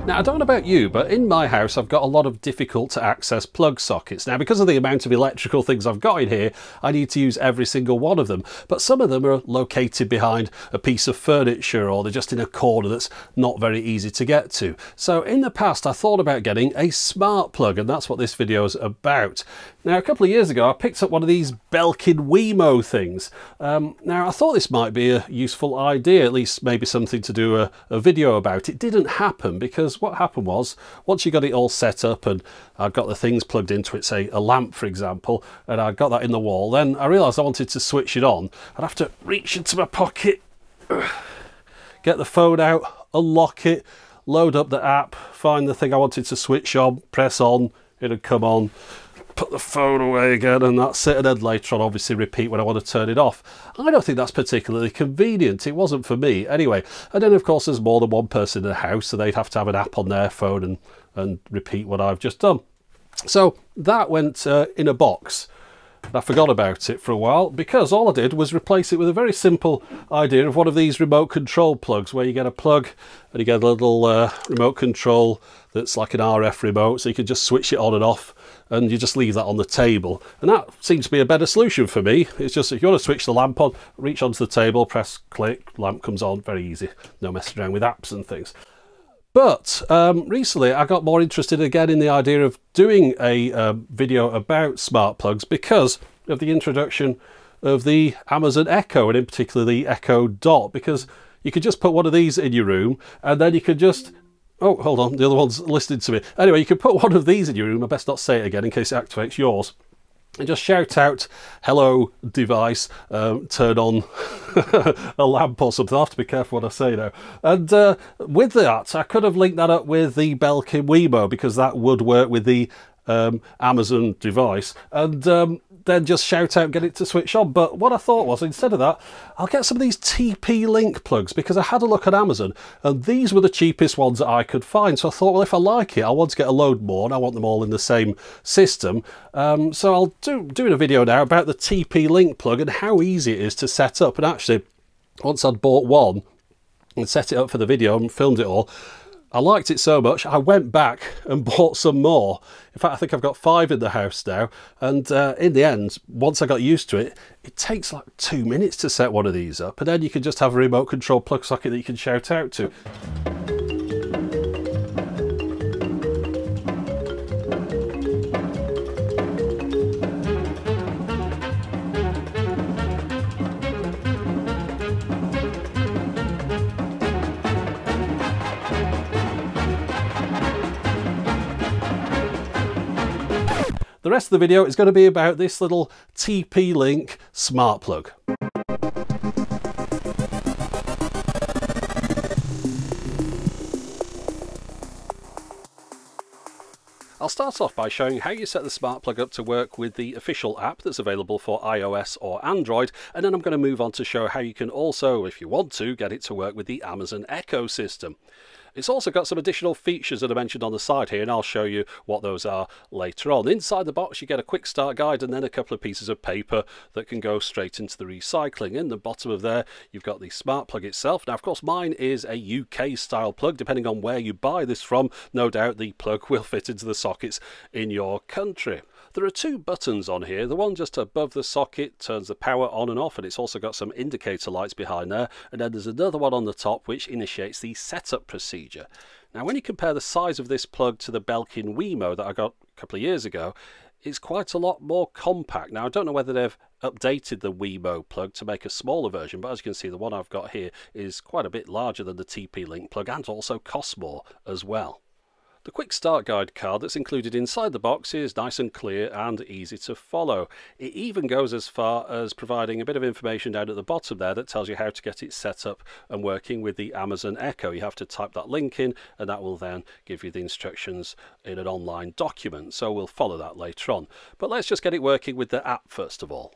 Now, I don't know about you, but in my house I've got a lot of difficult to access plug sockets. Now, because of the amount of electrical things I've got in here, I need to use every single one of them. But some of them are located behind a piece of furniture, or they're just in a corner that's not very easy to get to. So in the past I thought about getting a smart plug, and that's what this video is about. Now, a couple of years ago I picked up one of these Belkin Wemo things. Now, I thought this might be a useful idea, at least maybe something to do a video about. It didn't happen, because what happened was, once you got it all set up and I'd got the things plugged into it, say a lamp for example, and I got that in the wall, then I realised I wanted to switch it on. I'd have to reach into my pocket, get the phone out, unlock it, load up the app, find the thing I wanted to switch on, press on, it'd come on, put the phone away again, and that's it. And then later on obviously repeat when I want to turn it off. I don't think that's particularly convenient. It wasn't for me anyway. And then of course there's more than one person in the house, so they'd have to have an app on their phone and repeat what I've just done. So that went in a box. I forgot about it for a while, because all I did was replace it with a very simple idea of one of these remote control plugs, where you get a plug and you get a little remote control that's like an RF remote, so you can just switch it on and off, and you just leave that on the table. And that seems to be a better solution for me. It's just, if you want to switch the lamp on, reach onto the table, press click, lamp comes on, very easy. No messing around with apps and things. But recently I got more interested again in the idea of doing a video about smart plugs, because of the introduction of the Amazon Echo, and in particular the Echo Dot, because you could just put one of these in your room, and then you could just, oh, hold on, the other one's listening to me. Anyway, you could put one of these in your room, I best not say it again in case it activates yours, and just shout out, hello device, turn on a lamp or something. I have to be careful what I say now. And with that, I could have linked that up with the Belkin Wemo, because that would work with the Amazon device, and then just shout out, get it to switch on. But what I thought was, instead of that, I'll get some of these TP-Link plugs, because I had a look at Amazon and these were the cheapest ones that I could find. So I thought, well, if I like it, I want to get a load more, and I want them all in the same system. So I'll doing a video now about the TP-Link plug and how easy it is to set up. And actually, once I'd bought one and set it up for the video and filmed it all, I liked it so much I went back and bought some more. In fact, I think I've got 5 in the house now, and in the end, once I got used to it, it takes like 2 minutes to set one of these up, and then you can just have a remote control plug socket that you can shout out to. The rest of the video is going to be about this little TP-Link smart plug. I'll start off by showing how you set the smart plug up to work with the official app that's available for iOS or Android, and then I'm going to move on to show how you can also, if you want to, get it to work with the Amazon Echo system. It's also got some additional features that are mentioned on the side here, and I'll show you what those are later on. Inside the box you get a quick start guide and then a couple of pieces of paper that can go straight into the recycling. In the bottom of there you've got the smart plug itself. Now, of course, mine is a UK style plug. Depending on where you buy this from, no doubt the plug will fit into the sockets in your country. There are 2 buttons on here. The one just above the socket turns the power on and off, and it's also got some indicator lights behind there, and then there's another one on the top which initiates the setup procedure. Now, when you compare the size of this plug to the Belkin Wemo that I got a couple of years ago, it's quite a lot more compact. Now, I don't know whether they've updated the Wemo plug to make a smaller version, but as you can see, the one I've got here is quite a bit larger than the TP-Link plug, and also costs more as well. The quick start guide card that's included inside the box is nice and clear and easy to follow. It even goes as far as providing a bit of information down at the bottom there that tells you how to get it set up and working with the Amazon Echo. You have to type that link in, and that will then give you the instructions in an online document, so we'll follow that later on. But let's just get it working with the app first of all.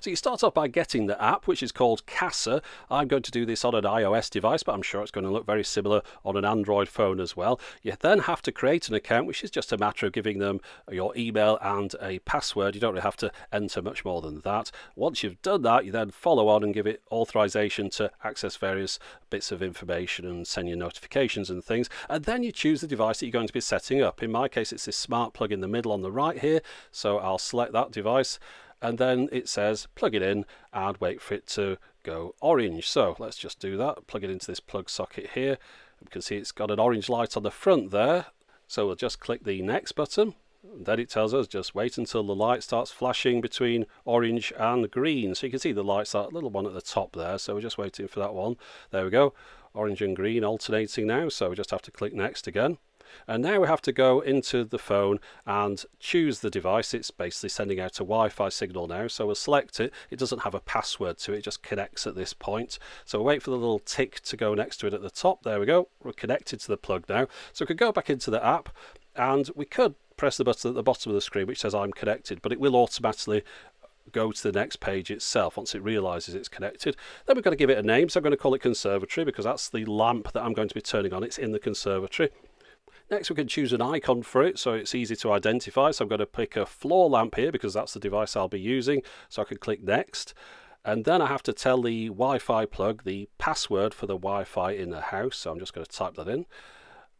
So you start off by getting the app, which is called Casa. I'm going to do this on an iOS device, but I'm sure it's going to look very similar on an Android phone as well. You then have to create an account, which is just a matter of giving them your email and a password. You don't really have to enter much more than that. Once you've done that, you then follow on and give it authorization to access various bits of information and send you notifications and things. And then you choose the device that you're going to be setting up. In my case, it's this smart plug in the middle on the right here. So I'll select that device. And then it says plug it in and wait for it to go orange. So let's just do that. Plug it into this plug socket here. You can see it's got an orange light on the front there. So we'll just click the next button. And then it tells us just wait until the light starts flashing between orange and green. So you can see the light's that little one at the top there. So we're just waiting for that one. There we go. Orange and green alternating now. So we just have to click next again. And now we have to go into the phone and choose the device. It's basically sending out a Wi-Fi signal now, so we'll select it. It doesn't have a password to it, it just connects at this point. So we'll wait for the little tick to go next to it at the top. There we go, we're connected to the plug now. So we could go back into the app and we could press the button at the bottom of the screen which says I'm connected, but it will automatically go to the next page itself once it realizes it's connected. Then we've got to give it a name, so I'm going to call it Conservatory because that's the lamp that I'm going to be turning on. It's in the conservatory. Next we can choose an icon for it so it's easy to identify. So I'm going to pick a floor lamp here because that's the device I'll be using. So I can click next. And then I have to tell the Wi-Fi plug the password for the Wi-Fi in the house. So I'm just going to type that in.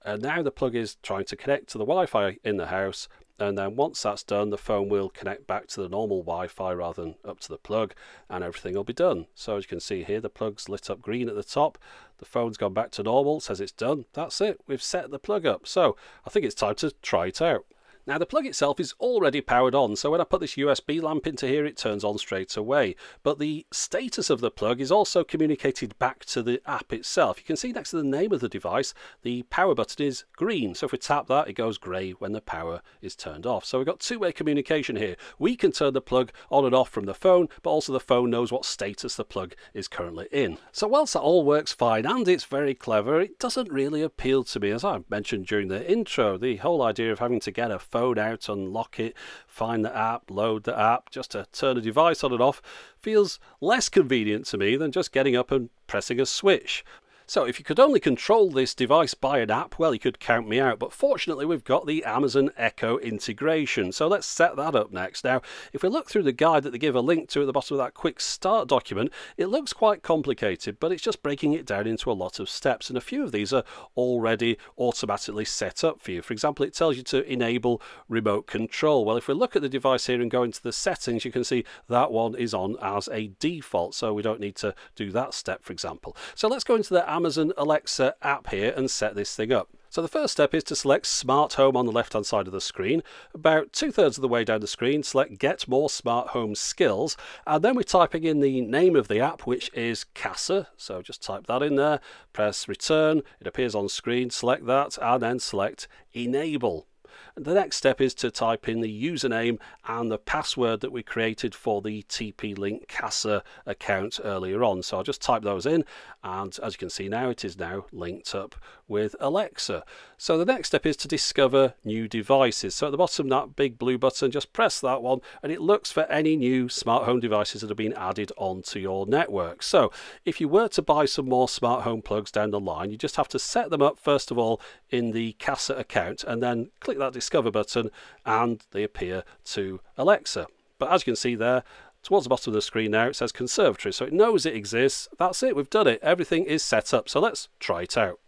And now the plug is trying to connect to the Wi-Fi in the house. And then once that's done, the phone will connect back to the normal Wi-Fi rather than up to the plug, and everything will be done. So as you can see here, the plug's lit up green at the top. The phone's gone back to normal, says it's done. That's it. We've set the plug up. So I think it's time to try it out. Now the plug itself is already powered on, so when I put this USB lamp into here it turns on straight away. But the status of the plug is also communicated back to the app itself. You can see next to the name of the device the power button is green, so if we tap that it goes grey when the power is turned off. So we've got two-way communication here. We can turn the plug on and off from the phone, but also the phone knows what status the plug is currently in. So whilst that all works fine and it's very clever, it doesn't really appeal to me. As I mentioned during the intro, the whole idea of having to get a phone out, unlock it, find the app, load the app, just to turn a device on and off feels less convenient to me than just getting up and pressing a switch. So if you could only control this device by an app, well, you could count me out. But fortunately, we've got the Amazon Echo integration. So let's set that up next. Now, if we look through the guide that they give a link to at the bottom of that quick start document, it looks quite complicated, but it's just breaking it down into a lot of steps. And a few of these are already automatically set up for you. For example, it tells you to enable remote control. Well, if we look at the device here and go into the settings, you can see that one is on as a default. So we don't need to do that step, for example. So let's go into the Amazon Alexa app here and set this thing up. So the first step is to select Smart Home on the left hand side of the screen. About 2/3 of the way down the screen, select Get More Smart Home Skills, and then we're typing in the name of the app, which is Casa. So just type that in there, press return, it appears on screen, select that, and then select Enable. The next step is to type in the username and the password that we created for the TP-Link Casa account earlier on. So I'll just type those in, and as you can see now, it is now linked up with Alexa. So the next step is to discover new devices. So at the bottom, that big blue button, just press that one, and it looks for any new smart home devices that have been added onto your network. So if you were to buy some more smart home plugs down the line, you just have to set them up first of all in the Casa account, and then click that discover button and they appear to Alexa. But as you can see there, towards the bottom of the screen now, it says Conservatory, so it knows it exists. That's it, we've done it. Everything is set up, so let's try it out.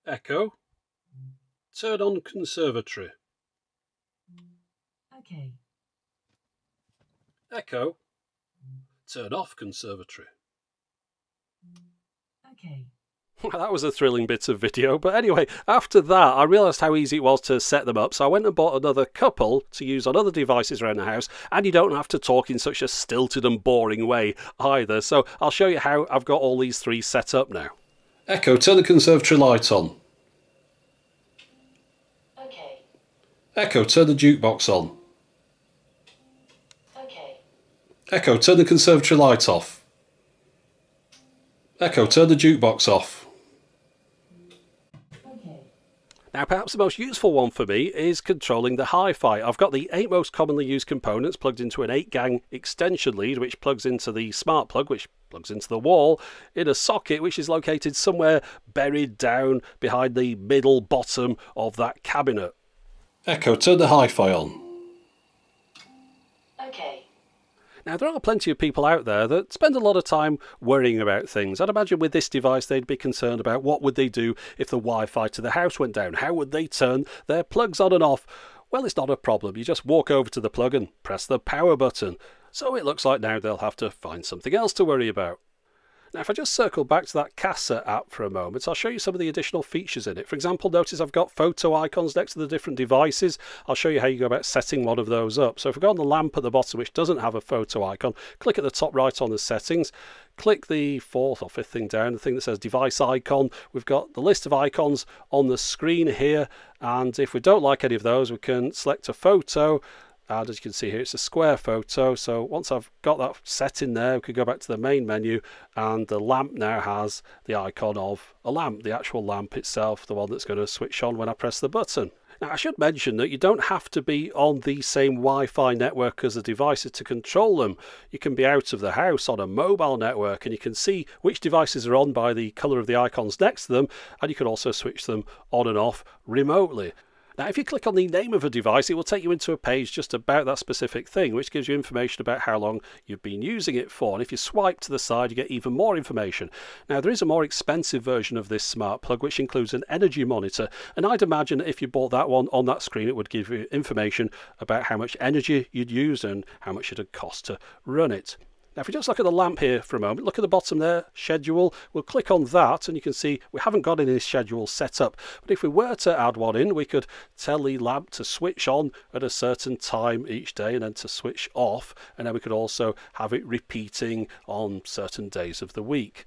Echo, turn on Conservatory. Okay. Echo, turn off Conservatory. Okay. That was a thrilling bit of video, but anyway, after that I realised how easy it was to set them up, so I went and bought another couple to use on other devices around the house, and you don't have to talk in such a stilted and boring way either. So I'll show you how I've got all these three set up now. Echo, turn the conservatory light on. Okay. Echo, turn the jukebox on. Okay. Echo, turn the conservatory light off. Echo, turn the jukebox off. Now perhaps the most useful one for me is controlling the Hi-Fi. I've got the 8 most commonly used components plugged into an 8-gang extension lead, which plugs into the smart plug, which plugs into the wall, in a socket which is located somewhere buried down behind the middle bottom of that cabinet. Echo, turn the Hi-Fi on. Okay. Now, there are plenty of people out there that spend a lot of time worrying about things. I'd imagine with this device they'd be concerned about what would they do if the Wi-Fi to the house went down. How would they turn their plugs on and off? Well, it's not a problem. You just walk over to the plug and press the power button. So it looks like now they'll have to find something else to worry about. Now, if I just circle back to that Kasa app for a moment, I'll show you some of the additional features in it. For example, notice I've got photo icons next to the different devices. I'll show you how you go about setting one of those up. So if we go on the lamp at the bottom, which doesn't have a photo icon, click at the top right on the settings, click the 4th or 5th thing down, the thing that says device icon. We've got the list of icons on the screen here, and if we don't like any of those, we can select a photo. And as you can see here, it's a square photo. So once I've got that set in there, we can go back to the main menu, and the lamp now has the icon of a lamp, the actual lamp itself, the one that's going to switch on when I press the button. Now, I should mention that you don't have to be on the same Wi-Fi network as the devices to control them. You can be out of the house on a mobile network, and you can see which devices are on by the colour of the icons next to them, and you can also switch them on and off remotely. Now, if you click on the name of a device, it will take you into a page just about that specific thing, which gives you information about how long you've been using it for. And if you swipe to the side, you get even more information. Now, there is a more expensive version of this smart plug, which includes an energy monitor. And I'd imagine that if you bought that one on that screen, it would give you information about how much energy you'd use and how much it would cost to run it. Now, if we just look at the lamp here for a moment, look at the bottom there, schedule. We'll click on that and you can see we haven't got any schedule set up. But if we were to add one in, we could tell the lamp to switch on at a certain time each day and then to switch off. And then we could also have it repeating on certain days of the week.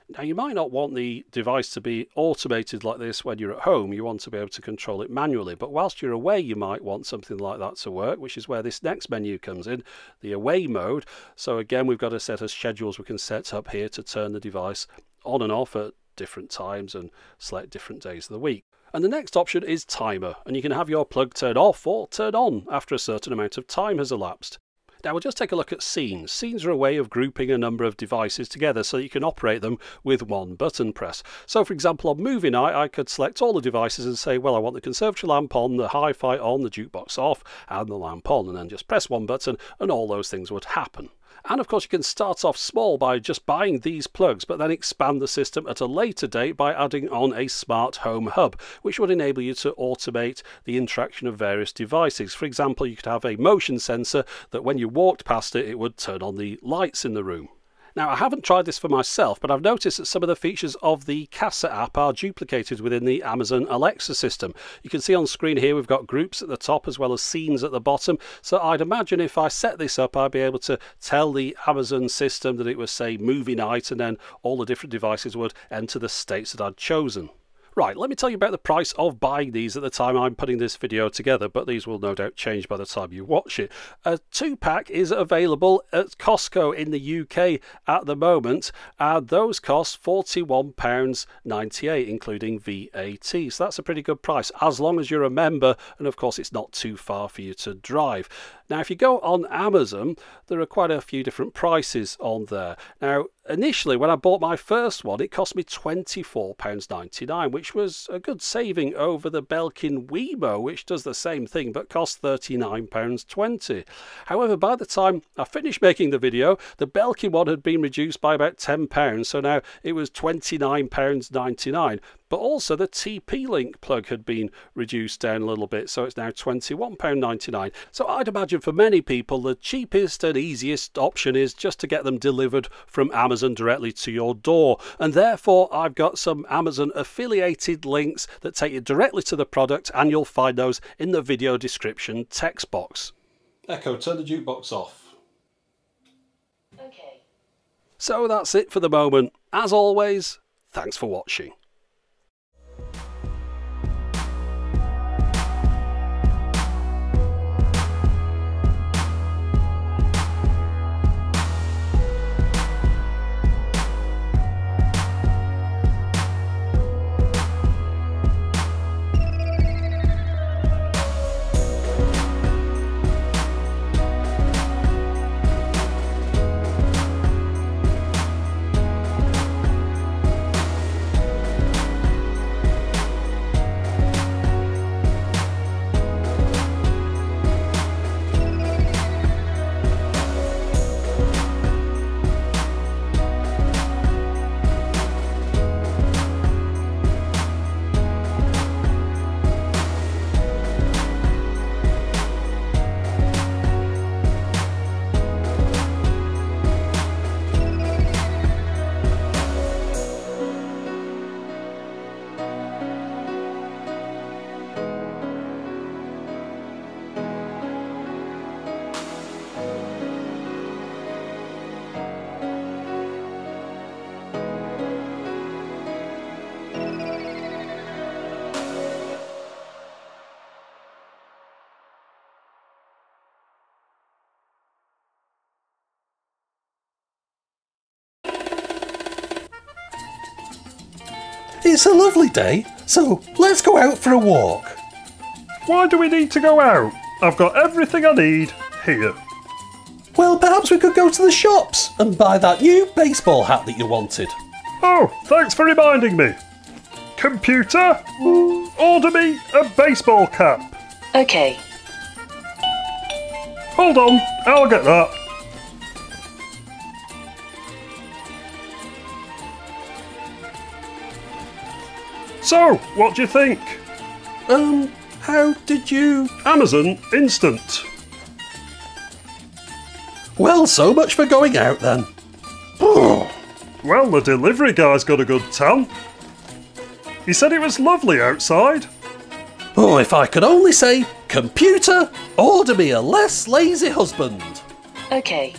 Now, you might not want the device to be automated like this when you're at home. You want to be able to control it manually. But whilst you're away, you might want something like that to work, which is where this next menu comes in, the away mode. So again, we've got a set of schedules we can set up here to turn the device on and off at different times and select different days of the week. And the next option is timer, and you can have your plug turn off or turn on after a certain amount of time has elapsed. Now, we'll just take a look at scenes. Scenes are a way of grouping a number of devices together so you can operate them with one button press. So, for example, on movie night, I could select all the devices and say, well, I want the conservatory lamp on, the Hi-Fi on, the jukebox off, and the lamp on, and then just press one button and all those things would happen. And of course, you can start off small by just buying these plugs, but then expand the system at a later date by adding on a smart home hub, which would enable you to automate the interaction of various devices. For example, you could have a motion sensor that when you walked past it, it would turn on the lights in the room. Now, I haven't tried this for myself, but I've noticed that some of the features of the Kasa app are duplicated within the Amazon Alexa system. You can see on screen here we've got groups at the top as well as scenes at the bottom. So I'd imagine if I set this up, I'd be able to tell the Amazon system that it was, say, movie night, and then all the different devices would enter the states that I'd chosen. Right, let me tell you about the price of buying these at the time I'm putting this video together, but these will no doubt change by the time you watch it. A 2-pack is available at Costco in the UK at the moment, and those cost £41.98, including VAT. So that's a pretty good price, as long as you're a member, and of course it's not too far for you to drive. Now, if you go on Amazon, there are quite a few different prices on there. Now, initially, when I bought my first one, it cost me £24.99, which was a good saving over the Belkin Wemo, which does the same thing but costs £39.20. However, by the time I finished making the video, the Belkin one had been reduced by about £10, so now it was £29.99. But also the TP-Link plug had been reduced down a little bit, so it's now £21.99. So I'd imagine for many people the cheapest and easiest option is just to get them delivered from Amazon directly to your door. And therefore I've got some Amazon affiliated links that take you directly to the product, and you'll find those in the video description text box. Echo, turn the jukebox off. Okay. So that's it for the moment. As always, thanks for watching. It's a lovely day, so let's go out for a walk. Why do we need to go out? I've got everything I need here. Well, perhaps we could go to the shops and buy that new baseball hat that you wanted. Oh, thanks for reminding me. Computer, order me a baseball cap. Okay. Hold on, I'll get that. So, what do you think? How did you... Amazon Instant. Well, so much for going out then. Well, the delivery guy's got a good tan. He said it was lovely outside. Oh, if I could only say, computer, order me a less lazy husband. Okay.